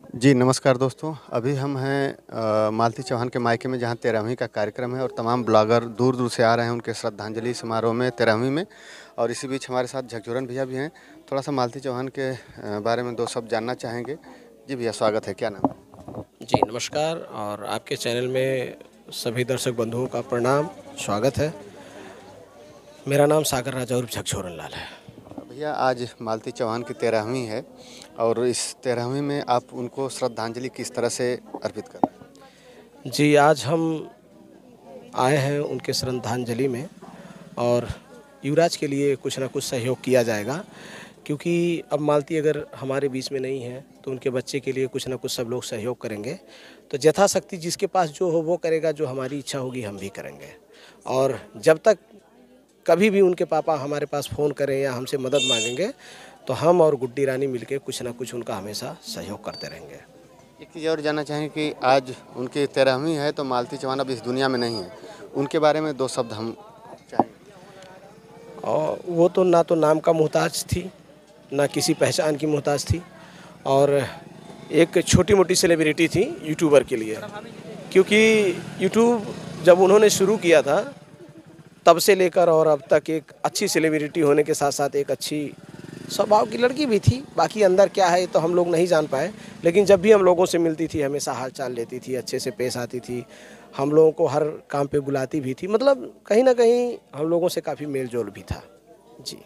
जी नमस्कार दोस्तों, अभी हम हैं मालती चौहान के मायके में, जहाँ 13वीं का कार्यक्रम है और तमाम ब्लॉगर दूर दूर से आ रहे हैं उनके श्रद्धांजलि समारोह में 13वीं में। और इसी बीच हमारे साथ झकझोरन भैया भी हैं। थोड़ा सा मालती चौहान के बारे में दो शब्द जानना चाहेंगे। जी भैया, स्वागत है, क्या नाम है? जी नमस्कार, और आपके चैनल में सभी दर्शक बंधुओं का प्रणाम, स्वागत है। मेरा नाम सागर राजा उर्फ झकझोरन लाल है। भैया, आज मालती चौहान की 13वीं है और इस 13वीं में आप उनको श्रद्धांजलि किस तरह से अर्पित कर रहे हैं? जी, आज हम आए हैं उनके श्रद्धांजलि में, और युवराज के लिए कुछ ना कुछ सहयोग किया जाएगा, क्योंकि अब मालती अगर हमारे बीच में नहीं है तो उनके बच्चे के लिए कुछ ना कुछ सब लोग सहयोग करेंगे। तो यथाशक्ति जिसके पास जो हो वो करेगा, जो हमारी इच्छा होगी हम भी करेंगे। और जब तक कभी भी उनके पापा हमारे पास फ़ोन करें या हमसे मदद मांगेंगे, तो हम और गुड्डी रानी मिलके कुछ ना कुछ उनका हमेशा सहयोग करते रहेंगे। एक चीज़ और जानना चाहेंगे कि आज उनकी 13वीं है तो मालती चौहान अब इस दुनिया में नहीं है, उनके बारे में दो शब्द हम चाहेंगे। और वो तो ना तो नाम का मोहताज थी, ना किसी पहचान की मोहताज थी, और एक छोटी मोटी सेलिब्रिटी थी यूट्यूबर के लिए। क्योंकि यूट्यूब जब उन्होंने शुरू किया था तब से लेकर और अब तक एक अच्छी सेलिब्रिटी होने के साथ साथ एक अच्छी स्वभाव की लड़की भी थी। बाकी अंदर क्या है तो हम लोग नहीं जान पाए, लेकिन जब भी हम लोगों से मिलती थी हमेशा हाल चाल लेती थी, अच्छे से पेश आती थी, हम लोगों को हर काम पे बुलाती भी थी। मतलब कहीं ना कहीं हम लोगों से काफ़ी मेल जोल भी था। जी।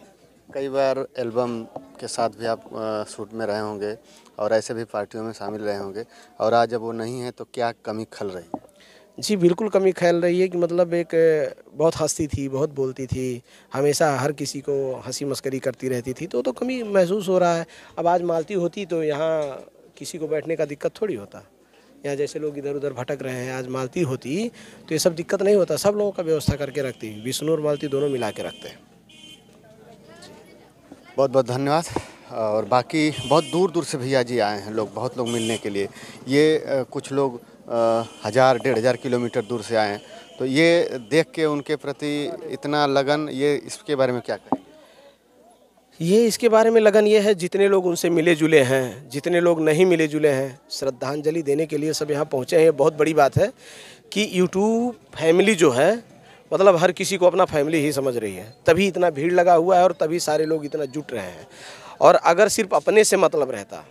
कई बार एल्बम के साथ भी आप शूट में रहे होंगे और ऐसे भी पार्टियों में शामिल रहे होंगे, और आज जब वो नहीं है तो क्या कमी खल रही है? जी बिल्कुल कमी ख्याल रही है कि मतलब एक बहुत हँसती थी, बहुत बोलती थी, हमेशा हर किसी को हंसी मस्करी करती रहती थी, तो कमी महसूस हो रहा है। अब आज मालती होती तो यहाँ किसी को बैठने का दिक्कत थोड़ी होता। यहाँ जैसे लोग इधर उधर भटक रहे हैं, आज मालती होती तो ये सब दिक्कत नहीं होता, सब लोगों का व्यवस्था करके रखती। विष्णु और मालती दोनों मिला के रखते हैं। बहुत बहुत धन्यवाद। और बाकी बहुत दूर दूर से भैया जी आए हैं, लोग बहुत लोग मिलने के लिए। ये कुछ लोग 1000 1500 किलोमीटर दूर से आए हैं, तो ये देख के उनके प्रति इतना लगन, ये इसके बारे में क्या कहेंगे? ये इसके बारे में लगन ये है, जितने लोग उनसे मिले जुले हैं, जितने लोग नहीं मिले जुले हैं, श्रद्धांजलि देने के लिए सब यहाँ पहुँचे हैं। ये बहुत बड़ी बात है कि यूट्यूब फैमिली जो है, मतलब हर किसी को अपना फैमिली ही समझ रही है, तभी इतना भीड़ लगा हुआ है और तभी सारे लोग इतना जुट रहे हैं। और अगर सिर्फ अपने से मतलब रहता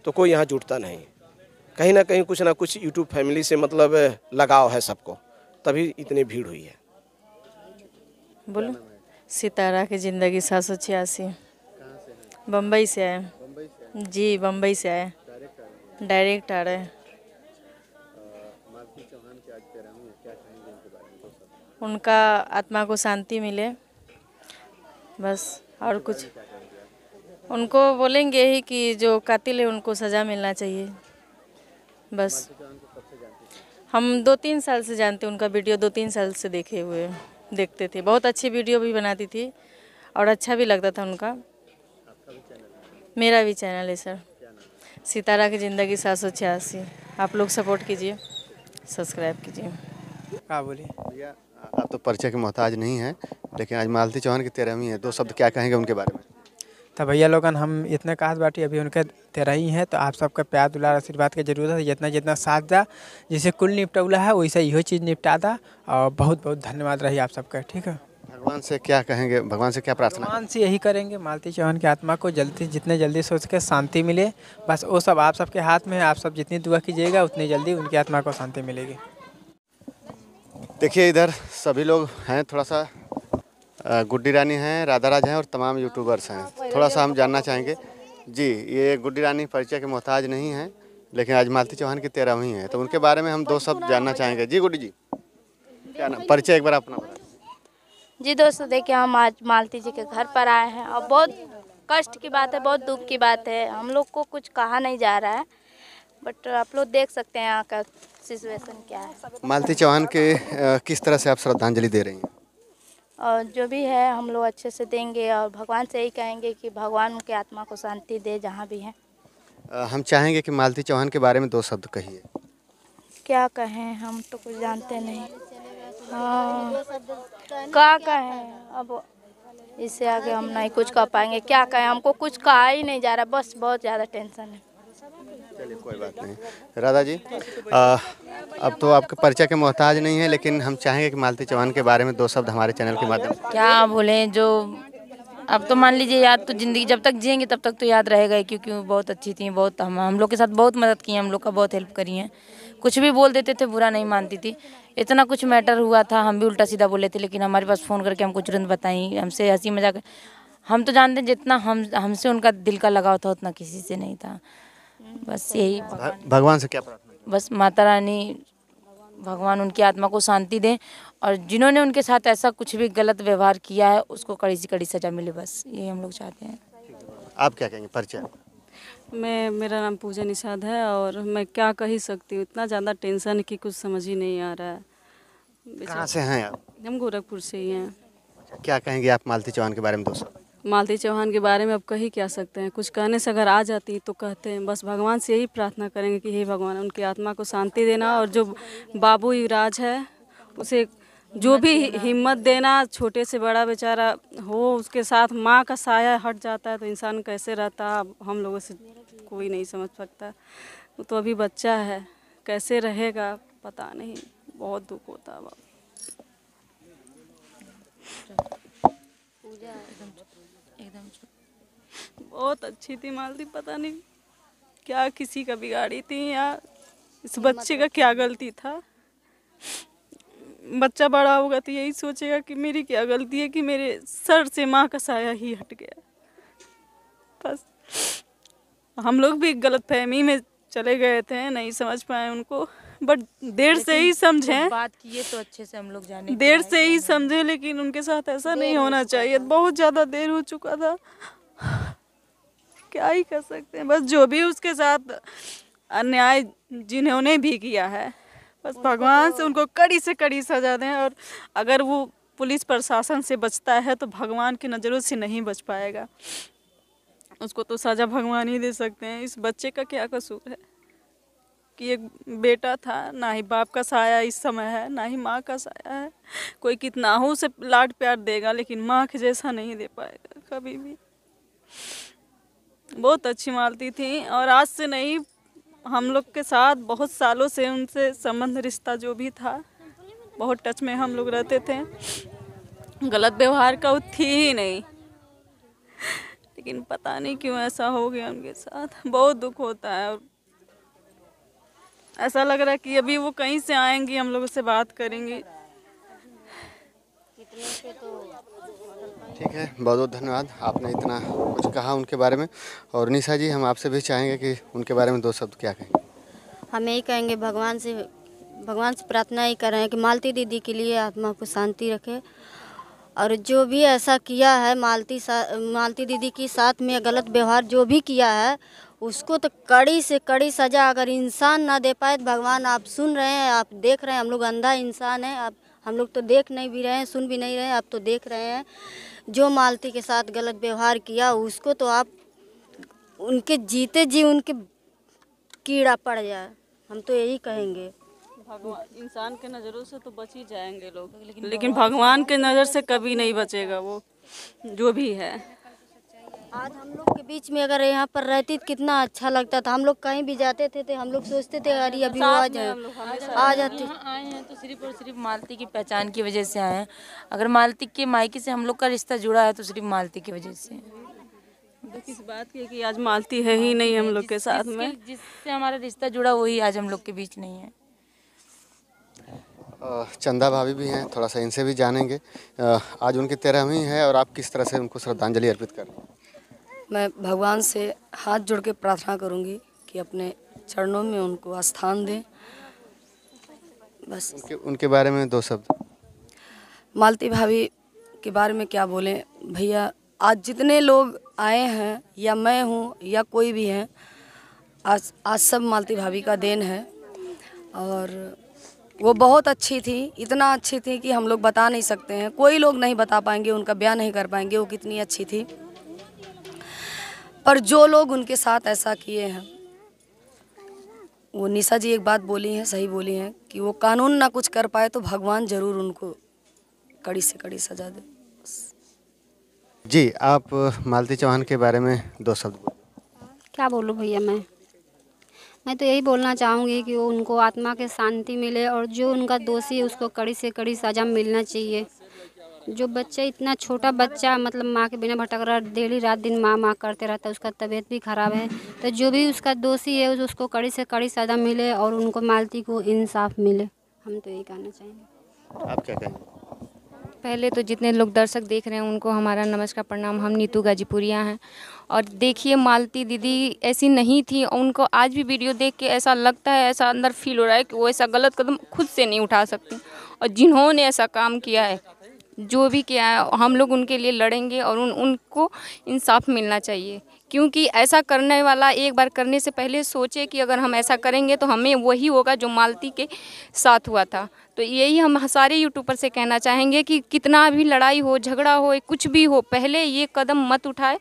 तो कोई यहाँ जुटता नहीं। कहीं ना कुछ यूट्यूब फैमिली से मतलब लगाव है सबको, तभी इतनी भीड़ हुई है। बोलो। सितारा की ज़िंदगी 786। बम्बई से आए। जी बम्बई से आए, डायरेक्ट आ रहे हैं। उनका आत्मा को शांति मिले, बस और कुछ। उनको बोलेंगे ही कि जो कातिल है उनको सज़ा मिलना चाहिए, बस। हम 2-3 साल से जानते हैं, उनका वीडियो 2-3 साल से देखे हुए देखते थे। बहुत अच्छी वीडियो भी बनाती थी और अच्छा भी लगता था उनका। मेरा भी चैनल है सर, सितारा की ज़िंदगी 786। आप लोग सपोर्ट कीजिए, सब्सक्राइब कीजिए। हाँ बोलिए। भैया, आप तो परिचय के मोहताज नहीं हैं, लेकिन आज मालती चौहान की 13वीं है, दो शब्द क्या कहेंगे उनके बारे में? तो भैया लोगन हम इतने कहत बाटी, अभी उनके 13 ही हैं, तो आप सबका प्यार दुलार आशीर्वाद की जरूरत है। जितना जितना साथ दा, जैसे कुल निपटौला है वैसे इहो चीज़ निपटा दा। और बहुत बहुत धन्यवाद रही आप सबका। ठीक है। भगवान से क्या कहेंगे, भगवान से क्या प्रार्थना? भगवान से यही करेंगे मालती चौहान की आत्मा को जल्दी, जितने जल्दी सोच के शांति मिले। बस वो सब आप सबके हाथ में है, आप सब जितनी दुआ कीजिएगा उतनी जल्दी उनकी आत्मा को शांति मिलेगी। देखिए, इधर सभी लोग हैं, थोड़ा सा गुड्डी रानी हैं, राधाराज हैं और तमाम यूट्यूबर्स हैं। थोड़ा सा हम जानना चाहेंगे। जी, ये गुड्डी रानी परिचय के मोहताज नहीं हैं, लेकिन आज मालती चौहान की 13वीं है, तो उनके बारे में हम दो शब्द जानना चाहेंगे। जी गुड्डी जी, क्या नाम, परिचय एक बार अपना बता। जी दोस्तों, देखिए हम आज मालती जी के घर पर आए हैं और बहुत कष्ट की बात है, बहुत दुख की बात है। हम लोग को कुछ कहा नहीं जा रहा है, बट आप लोग देख सकते हैं यहाँ का सिचुएशन क्या है। मालती चौहान के किस तरह से आप श्रद्धांजलि दे रही हैं? और जो भी है हम लोग अच्छे से देंगे और भगवान से यही कहेंगे कि भगवान उनके आत्मा को शांति दे जहाँ भी हैं। हम चाहेंगे कि मालती चौहान के बारे में दो शब्द कहिए। क्या कहें, हम तो कुछ जानते नहीं। हाँ, क्या कहें, अब इससे आगे हम नहीं कुछ कह पाएंगे। क्या कहें, हमको कुछ कहा ही नहीं जा रहा, बस बहुत ज़्यादा टेंशन है। चलिए कोई बात नहीं। राधा जी, अब तो आपके परिचय के मोहताज नहीं है, लेकिन हम चाहेंगे कि मालती चौहान के बारे में 2 शब्द हमारे चैनल के माध्यम से। क्या बोले जो अब तो मान लीजिए याद तो ज़िंदगी जब तक जिएंगे तब तक तो याद रहेगा ही, क्योंकि वो बहुत अच्छी थी, बहुत हम लोग के साथ बहुत मदद की है, हम लोग का बहुत हेल्प करी है। कुछ भी बोल देते थे बुरा नहीं मानती थी। इतना कुछ मैटर हुआ था, हम भी उल्टा सीधा बोले थे, लेकिन हमारे पास फ़ोन करके हमको तुरंत बताई, हमसे हंसी मजाक। हम तो जानते हैं जितना हमसे उनका दिल का लगाव था उतना किसी से नहीं था। बस यही भगवान से क्या प्रार्थना? बस माता रानी भगवान उनकी आत्मा को शांति दें, और जिन्होंने उनके साथ ऐसा कुछ भी गलत व्यवहार किया है उसको कड़ी से कड़ी सजा मिले, बस यही हम लोग चाहते हैं। आप क्या कहेंगे परिचय? मेरा नाम पूजा निषाद है और मैं क्या कह ही सकती हूँ, इतना ज़्यादा टेंशन कि कुछ समझ ही नहीं आ रहा है। कहाँ से हैं आप? हम गोरखपुर से ही हैं। क्या कहेंगे आप मालती चौहान के बारे में 2 शब्द? मालती चौहान के बारे में अब कह ही क्या सकते हैं, कुछ कहने से अगर आ जाती तो कहते हैं। बस भगवान से यही प्रार्थना करेंगे कि हे भगवान उनकी आत्मा को शांति देना, और जो बाबू युवराज है उसे जो भी हिम्मत देना। छोटे से बड़ा बेचारा हो, उसके साथ माँ का साया हट जाता है तो इंसान कैसे रहता है हम लोगों से कोई नहीं समझ सकता। वो तो अभी बच्चा है, कैसे रहेगा पता नहीं, बहुत दुख होता है। बहुत अच्छी थी मालती, पता नहीं क्या किसी का बिगाड़ी थी या इस बच्चे का क्या गलती था। बच्चा बड़ा होगा तो यही सोचेगा कि मेरी क्या गलती है कि मेरे सर से माँ का साया ही हट गया। बस हम लोग भी गलतफहमी में चले गए थे, नहीं समझ पाए उनको, बट देर से ही समझे, बात किए तो अच्छे से हम लोग जाने, देर से ही समझे, लेकिन उनके साथ ऐसा नहीं होना चाहिए। बहुत ज़्यादा देर हो चुका था, क्या ही कर सकते हैं। बस जो भी उसके साथ अन्याय जिन्होंने भी किया है, बस भगवान से उनको कड़ी से कड़ी सजा दें। और अगर वो पुलिस प्रशासन से बचता है तो भगवान की नज़रों से नहीं बच पाएगा, उसको तो सजा भगवान ही दे सकते हैं। इस बच्चे का क्या कसूर है कि एक बेटा था, ना ही बाप का साया इस समय है, ना ही माँ का साया है। कोई कितना हो उसे लाड प्यार देगा, लेकिन माँ के जैसा नहीं दे पाएगा कभी भी। बहुत अच्छी मालती थी, और आज से नहीं, हम लोग के साथ बहुत सालों से उनसे संबंध रिश्ता जो भी था, बहुत टच में हम लोग रहते थे। गलत व्यवहार का वो थी ही नहीं, लेकिन पता नहीं क्यों ऐसा हो गया उनके साथ। बहुत दुख होता है, और ऐसा लग रहा है कि अभी वो कहीं से आएंगी, हम लोगों से बात करेंगी। ठीक है, बहुत बहुत धन्यवाद, आपने इतना कुछ कहा उनके बारे में। और निशा जी, हम आपसे भी चाहेंगे कि उनके बारे में 2 शब्द क्या कहेंगे? हम यही कहेंगे, भगवान से प्रार्थना ही कर रहे हैं कि मालती दीदी के लिए आत्मा को शांति रखे, और जो भी ऐसा किया है मालती दीदी के साथ में गलत व्यवहार जो भी किया है, उसको तो कड़ी से कड़ी सज़ा अगर इंसान ना दे पाए तो भगवान, आप सुन रहे हैं, आप देख रहे हैं, हम लोग अंधा इंसान हैं, आप हम लोग तो देख नहीं भी रहे हैं, सुन भी नहीं रहे हैं, आप तो देख रहे हैं। जो मालती के साथ गलत व्यवहार किया उसको तो आप उनके जीते जी उनके कीड़ा पड़ जाए, हम तो यही कहेंगे। भगवान इंसान के नज़रों से तो बच ही जाएंगे लोग, लेकिन भगवान के नज़र से कभी नहीं बचेगा वो जो भी है। आज हम लोग के बीच में अगर यहाँ पर रहती तो कितना अच्छा लगता था। हम लोग कहीं भी जाते थे तो हम लोग सोचते थे अरे अभी वो आ जाते। आए हैं तो सिर्फ और सिर्फ मालती की पहचान की वजह से आए हैं। अगर मालती के मायके से हम लोग का रिश्ता जुड़ा है तो सिर्फ मालती की वजह से। किस बात की कि आज मालती है ही नहीं हम लोग के साथ में, जिससे हमारा रिश्ता जुड़ा वही आज हम लोग के बीच नहीं है। चंदा भाभी भी हैं, थोड़ा सा इनसे भी जानेंगे। आज उनकी 13वीं है और आप किस तरह से उनको श्रद्धांजलि अर्पित कर रहे हैं? मैं भगवान से हाथ जोड़ के प्रार्थना करूंगी कि अपने चरणों में उनको स्थान दें। बस उनके बारे में 2 शब्द। मालती भाभी के बारे में क्या बोलें भैया, आज जितने लोग आए हैं या मैं हूँ या कोई भी है, आज सब मालती भाभी का देन है। और वो बहुत अच्छी थी, इतना अच्छी थी कि हम लोग बता नहीं सकते हैं, कोई लोग नहीं बता पाएंगे, उनका बयान नहीं कर पाएंगे वो कितनी अच्छी थी। पर जो लोग उनके साथ ऐसा किए हैं, वो निशा जी एक बात बोली हैं, सही बोली हैं कि वो कानून ना कुछ कर पाए तो भगवान जरूर उनको कड़ी से कड़ी सजा दे। जी, आप मालती चौहान के बारे में 2 शब्द बोलिए। क्या बोलूं भैया, मैं मैं तो यही बोलना चाहूँगी कि वो उनको आत्मा के शांति मिले और जो उनका दोषी है उसको कड़ी से कड़ी सज़ा मिलना चाहिए। जो बच्चा इतना छोटा बच्चा मतलब माँ के बिना भटक रहा, डेली रात दिन माँ माँ करते रहता है, उसका तबीयत भी ख़राब है। तो जो भी उसका दोषी है उसको कड़ी से कड़ी सज़ा मिले और उनको मालती को इंसाफ मिले। हम तो यही कहना चाहेंगे। आप क्या कहेंगे? पहले तो जितने लोग दर्शक देख रहे हैं उनको हमारा नमस्कार प्रणाम। हम नीतू गाजीपुरिया हैं और देखिए मालती दीदी ऐसी नहीं थी। उनको आज भी वीडियो देख के ऐसा लगता है, ऐसा अंदर फील हो रहा है कि वो ऐसा गलत कदम खुद से नहीं उठा सकती। और जिन्होंने ऐसा काम किया है, जो भी किया है, हम लोग उनके लिए लड़ेंगे और उनको इंसाफ मिलना चाहिए। क्योंकि ऐसा करने वाला एक बार करने से पहले सोचे कि अगर हम ऐसा करेंगे तो हमें वही होगा जो मालती के साथ हुआ था। तो यही हम सारे यूट्यूबर से कहना चाहेंगे कि कितना भी लड़ाई हो, झगड़ा हो, कुछ भी हो, पहले ये कदम मत उठाए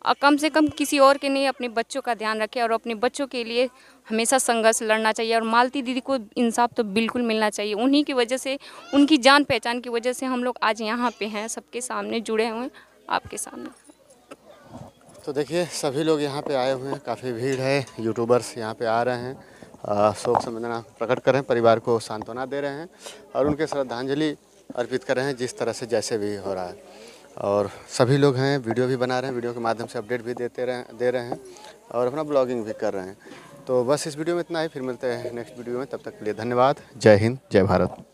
और कम से कम किसी और के नहीं, अपने बच्चों का ध्यान रखें और अपने बच्चों के लिए हमेशा संघर्ष लड़ना चाहिए। और मालती दीदी को इंसाफ तो बिल्कुल मिलना चाहिए। उन्हीं की वजह से, उनकी जान पहचान की वजह से हम लोग आज यहाँ पे हैं, सबके सामने जुड़े हुए हैं, आपके सामने। तो देखिए सभी लोग यहाँ पे आए हुए हैं, काफ़ी भीड़ है, यूट्यूबर्स यहाँ पे आ रहे हैं, शोक संवेदना प्रकट कर रहे हैं, परिवार को सांत्वना दे रहे हैं और उनके श्रद्धांजलि अर्पित कर रहे हैं जिस तरह से जैसे भी हो रहा है। और सभी लोग हैं, वीडियो भी बना रहे हैं, वीडियो के माध्यम से अपडेट भी दे रहे हैं और अपना ब्लॉगिंग भी कर रहे हैं। तो बस इस वीडियो में इतना ही, फिर मिलते हैं नेक्स्ट वीडियो में। तब तक के लिए धन्यवाद। जय हिंद, जय भारत।